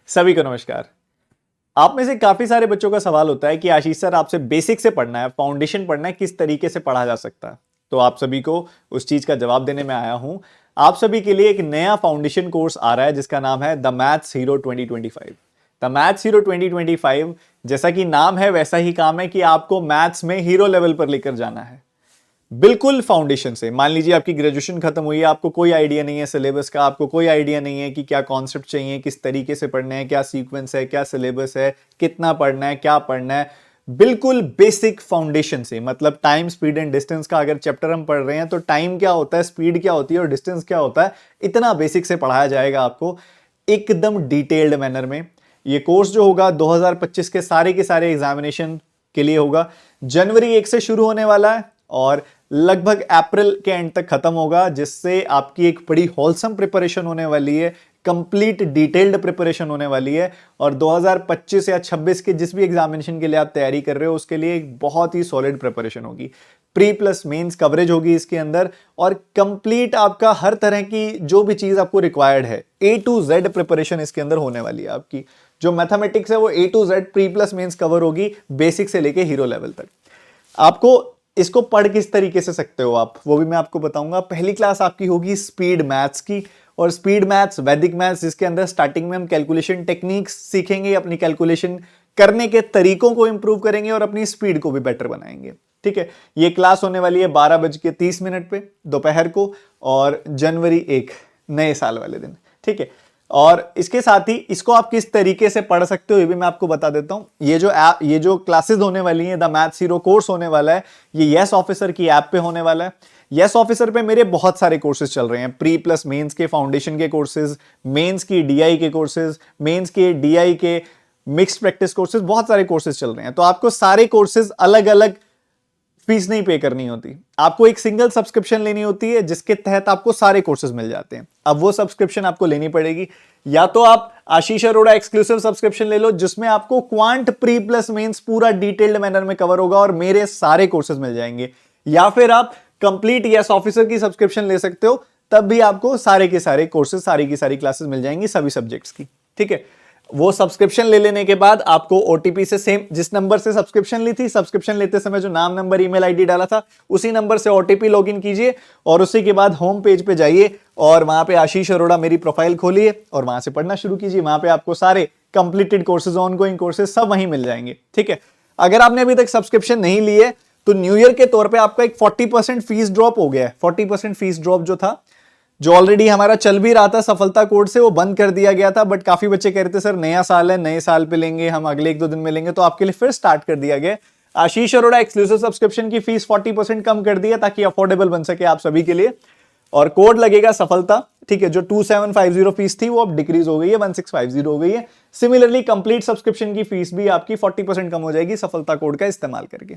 सभी को नमस्कार। आप में से काफी सारे बच्चों का सवाल होता है कि आशीष सर आपसे बेसिक से पढ़ना है, फाउंडेशन पढ़ना है, किस तरीके से पढ़ा जा सकता है। तो आप सभी को उस चीज का जवाब देने में आया हूं। आप सभी के लिए एक नया फाउंडेशन कोर्स आ रहा है जिसका नाम है the maths hero 2025। The maths hero 2025 जैसा कि नाम है वैसा ही काम है कि आपको मैथ्स में हीरो लेवल पर लेकर जाना है, बिल्कुल फाउंडेशन से। मान लीजिए आपकी ग्रेजुएशन खत्म हुई है, आपको कोई आइडिया नहीं है सिलेबस का, आपको कोई आइडिया नहीं है कि क्या कॉन्सेप्ट चाहिए, किस तरीके से पढ़ना है, क्या सीक्वेंस है, क्या सिलेबस है, कितना पढ़ना है, क्या पढ़ना है। बिल्कुल बेसिक फाउंडेशन से, मतलब टाइम स्पीड एंड डिस्टेंस का अगर चैप्टर हम पढ़ रहे हैं तो टाइम क्या होता है, स्पीड क्या होती है और डिस्टेंस क्या होता है, इतना बेसिक से पढ़ाया जाएगा आपको एकदम डिटेल्ड मैनर में। ये कोर्स जो होगा 2025 के सारे एग्जामिनेशन के लिए होगा। जनवरी 1 से शुरू होने वाला है और लगभग अप्रैल के एंड तक खत्म होगा, जिससे आपकी एक बड़ी होलसम प्रिपरेशन होने वाली है, कंप्लीट डिटेल्ड प्रिपरेशन होने वाली है। और 2025 या 26 के जिस भी एग्जामिनेशन के लिए आप तैयारी कर रहे हो उसके लिए एक बहुत ही सॉलिड प्रिपरेशन होगी। प्री प्लस मेंस कवरेज होगी इसके अंदर और कंप्लीट आपका हर तरह की जो भी चीज आपको रिक्वायर्ड है A to Z प्रिपरेशन इसके अंदर होने वाली है। आपकी जो मैथमेटिक्स है वो A to Z pre plus mains cover होगी, बेसिक से लेके हीरो लेवल तक। आपको इसको पढ़ किस तरीके से सकते हो आप, वो भी मैं आपको बताऊंगा। पहली क्लास आपकी होगी स्पीड मैथ्स की, और स्पीड मैथ्स वैदिक मैथ्स, जिसके अंदर स्टार्टिंग में हम कैलकुलेशन टेक्निक्स सीखेंगे, अपनी कैलकुलेशन करने के तरीकों को इंप्रूव करेंगे और अपनी स्पीड को भी बेटर बनाएंगे। ठीक है, ये क्लास होने वाली है 12:30 पे दोपहर को, और जनवरी 1 नए साल वाले दिन। ठीक है, और इसके साथ ही इसको आप किस तरीके से पढ़ सकते हो ये भी मैं आपको बता देता हूं। ये जो क्लासेस होने वाली हैं, द मैथ्स हीरो कोर्स होने वाला है, ये यस ऑफिसर की ऐप पे होने वाला है। यस ऑफिसर पे मेरे बहुत सारे कोर्सेज चल रहे हैं, प्री प्लस मेंस के फाउंडेशन के कोर्सेज, मेंस की डीआई के कोर्सेज, मेंस के डीआई के मिक्स्ड प्रैक्टिस कोर्सेज, बहुत सारे कोर्सेज चल रहे हैं। तो आपको सारे कोर्सेज अलग अलग फीस नहीं पे करनी होती, आपको एक सिंगल सब्सक्रिप्शन लेनी होती है जिसके तहत आपको सारे कोर्सेज मिल जाते हैं। अब वो सब्सक्रिप्शन आपको लेनी पड़ेगी, या तो आप आशीष अरोड़ा एक्सक्लूसिव सब्सक्रिप्शन ले लो जिसमें आपको क्वांट प्री प्लस मेंस पूरा डिटेल्ड मैनर में कवर होगा और मेरे सारे कोर्सेज मिल जाएंगे, या फिर आप कंप्लीट यस ऑफिसर की सब्सक्रिप्शन ले सकते हो, तब भी आपको सारे के सारे कोर्सेज, सारी की सारी क्लासेस मिल जाएंगी सभी सब्जेक्ट्स की। ठीक है, वो सब्सक्रिप्शन ले लेने के बाद आपको ओटीपी से, सेम जिस नंबर से सब्सक्रिप्शन ली थी, सब्सक्रिप्शन लेते समय जो नाम, नंबर, ईमेल आईडी डाला था, उसी नंबर से ओटीपी लॉगिन कीजिए और उसी के बाद होम पेज पे जाइए और वहां पे आशीष अरोड़ा मेरी प्रोफाइल खोलिए और वहां से पढ़ना शुरू कीजिए। वहां पे आपको सारे कंप्लीटेड कोर्सेज, ऑनगोइंग कोर्सेज सब वहीं मिल जाएंगे। ठीक है, अगर आपने अभी तक सब्सक्रिप्शन नहीं लिए तो न्यू ईयर के तौर पर आपका एक 40% फीस ड्रॉप हो गया है। 40% फीस ड्रॉप जो था, जो ऑलरेडी हमारा चल भी रहा था सफलता कोड से, वो बंद कर दिया गया था, बट काफी बच्चे कह रहे थे सर नया साल है, नए साल पे लेंगे हम, अगले 1-2 दिन में लेंगे, तो आपके लिए फिर स्टार्ट कर दिया गया। आशीष अरोड़ा एक्सक्लूसिव सब्सक्रिप्शन की फीस 40% कम कर दिया ताकि अफोर्डेबल बन सके आप सभी के लिए, और कोड लगेगा सफलता। ठीक है, जो 2750 फीस थी वो अब डिक्रीज हो गई है, 1650 हो गई है। सिमिलरली कंप्लीट सब्सक्रिप्शन की फीस भी आपकी 40% कम हो जाएगी सफलता कोड का इस्तेमाल करके।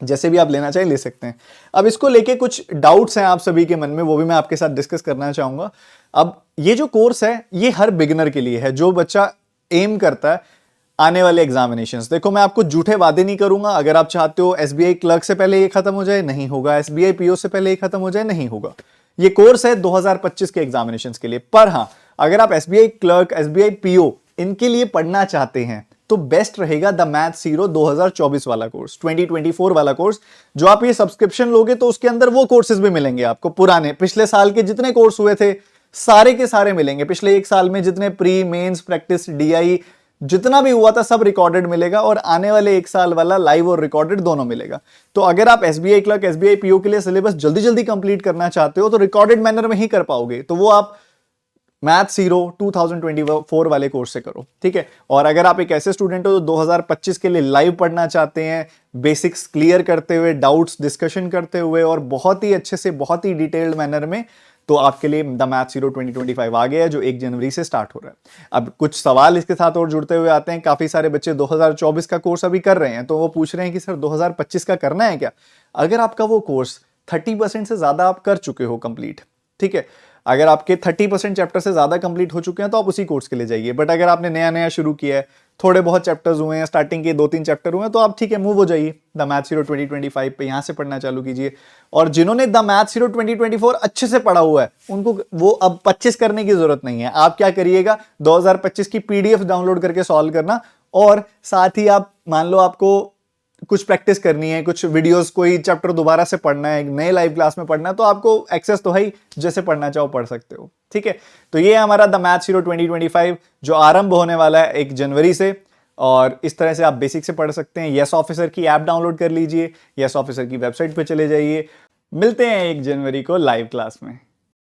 जैसे भी आप लेना चाहें ले सकते हैं। अब इसको लेके कुछ डाउट्स हैं आप सभी के मन में, वो भी मैं आपके साथ डिस्कस करना चाहूंगा। अब ये जो कोर्स है ये हर बिगिनर के लिए है, जो बच्चा एम करता है आने वाले एग्जामिनेशंस। देखो, मैं आपको झूठे वादे नहीं करूंगा। अगर आप चाहते हो एसबीआई क्लर्क से पहले ये खत्म हो जाए, नहीं होगा। एसबीआई पीओ से पहले ये खत्म हो जाए, नहीं होगा। ये कोर्स है 2025 के एग्जामिनेशंस के लिए। पर हां, अगर आप एसबीआई क्लर्क, एसबीआई पीओ इनके लिए पढ़ना चाहते हैं तो बेस्ट रहेगा द मैथ्स हीरो 2024 वाला कोर्स, 2024 वाला कोर्स। जो आप ये सब्सक्रिप्शन लोगे तो उसके अंदर वो कोर्सेज भी मिलेंगे आपको, पुराने पिछले साल के जितने कोर्स हुए थे सारे के सारे मिलेंगे। पिछले 1 साल में जितने प्री, मेंस, प्रैक्टिस, डीआई जितना भी हुआ था सब रिकॉर्डेड मिलेगा, और आने वाले 1 साल वाला लाइव और रिकॉर्डेड दोनों मिलेगा। तो अगर आप एसबीआई क्लर्क, एसबीआई पीओ के लिए सिलेबस जल्दी जल्दी कंप्लीट करना चाहते हो तो रिकॉर्डेड मैनर में ही कर पाओगे, तो वो आप मैथ्स हीरो 2024 वाले कोर्स से करो। ठीक है, और अगर आप एक ऐसे स्टूडेंट हो जो 2025 के लिए लाइव पढ़ना चाहते हैं, बेसिक्स क्लियर करते हुए, डाउट्स डिस्कशन करते हुए और बहुत ही अच्छे से, बहुत ही डिटेल्ड मैनर में, तो आपके लिए द मैथ्स हीरो 2025 आ गया है, जो 1 जनवरी से स्टार्ट हो रहा है। अब कुछ सवाल इसके साथ और जुड़ते हुए आते हैं। काफी सारे बच्चे 2024 का कोर्स अभी कर रहे हैं, तो वो पूछ रहे हैं कि सर 2025 का करना है क्या। अगर आपका वो कोर्स 30% से ज्यादा आप कर चुके हो कंप्लीट, ठीक है, अगर आपके 30% चैप्टर से ज्यादा कंप्लीट हो चुके हैं तो आप उसी कोर्स के लिए जाइए। बट अगर आपने नया नया शुरू किया है, थोड़े बहुत चैप्टर्स हुए हैं, स्टार्टिंग के 2-3 चैप्टर हुए हैं, तो आप ठीक है मूव हो जाइए द मैथ्स हीरो 2025 पे, यहाँ से पढ़ना चालू कीजिए। और जिन्होंने द मैथ्स हीरो 2024 अच्छे से पढ़ा हुआ है उनको वो अब 25 करने की जरूरत नहीं है। आप क्या करिएगा, 2025 की पीडीएफ डाउनलोड करके सॉल्व करना, और साथ ही आप मान लो आपको कुछ प्रैक्टिस करनी है, कुछ वीडियोस, कोई चैप्टर दोबारा से पढ़ना है, नए लाइव क्लास में पढ़ना है, तो आपको एक्सेस तो है ही, जैसे पढ़ना चाहो पढ़ सकते हो। ठीक है, तो ये हमारा द मैथ्स हीरो 2025 जो आरंभ होने वाला है 1 जनवरी से, और इस तरह से आप बेसिक से पढ़ सकते हैं। यस ऑफिसर की ऐप डाउनलोड कर लीजिए, यस ऑफिसर की वेबसाइट पे चले जाइए। मिलते हैं 1 जनवरी को लाइव क्लास में।